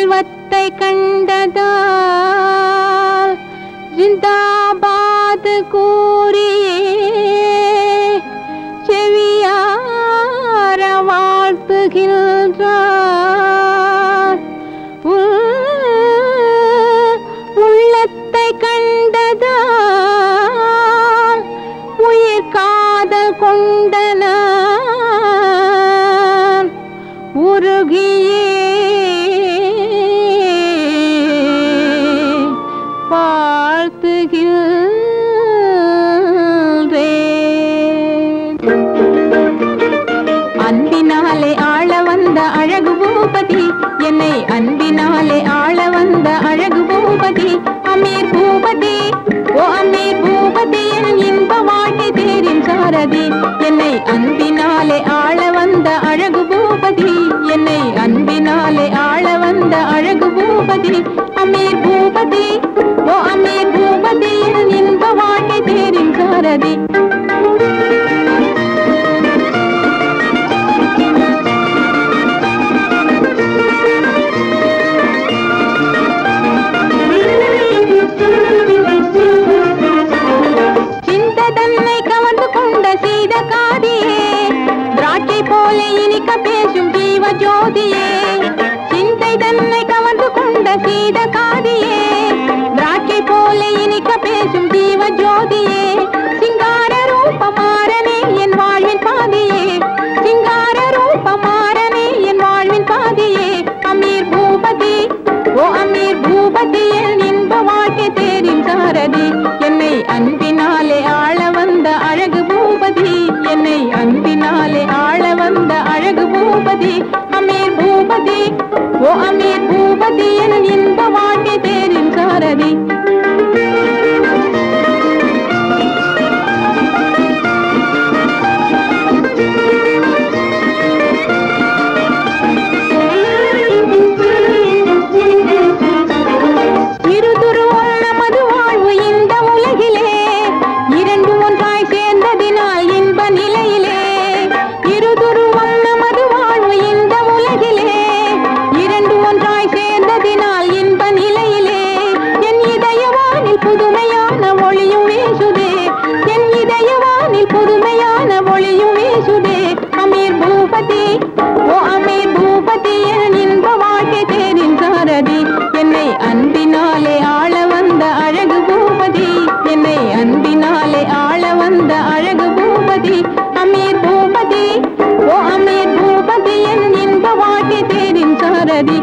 செல்வத்தை கண்டதால் ஜிந்தாபாத் கூறியே செவியார வாழ்த்துகின்றார். உள்ளத்தை கண்டதால் உயிர் காதல் கொண்டனான் உருகியே வாழ்த்துகின்றேன். அன்பினாலே ஆள வந்த அழகு பூபதி, என்னை அன்பினாலே ஆள வந்த அழகு பூபதி, அமீர் பூபதி, ஓ அமீர் பூபதி, என் இன்ப வாழ்க்கை தேரின் சாரதி. என்னை அன்பினாலே ஆள வந்த அழகு பூபதி, என்னை அன்பினாலே ஆள வந்த அழகு பூபதி, அமீர் பூபதி, ஓ அமீர் பூபதி, என் இன்ப வாழ்க்கை தேரின் சாரதி. சிந்ததன்னை கவர்ந்து கொண்ட சீத காதியே, திராட்சை போல இனிக்க பேசும் ஜீவ ஜோதியே. சிந்தை தன்னை கவர்ந்து கொண்ட சீத காதியே, திராட்சை போல இனிக்க பேசும் ஜீவ ஜோதியே. சிங்கார ரூபமாறனே என் வாழ்வின் பாதியே, சிங்கார ரூபமாறனே என் வாழ்வின் பாதியே. அமீர் பூபதி, ஓ அமீர் பூபதி, என் இன்ப வாழ்க்கை தேரின் சாரதி. என்னை அன்பினாலே ஆள வந்த அழகு பூபதி, என்னை அன்பினாலே ஆள வந்த அழகு பூபதி, அமீர் பூபதி, ஓ அமீர் பூபதி, என் இன்ப வாழ்க்கை தேரின் சாரதி. என்னை அன்பினாலே ஆள வந்த அழகு பூபதி, என்னை அன்பினாலே ஆள வந்த அழகு பூபதி, அமீர் பூபதி, ஓ அமீர் பூபதி, என் இன்ப வாழ்க்கை தேரின் சாரதி.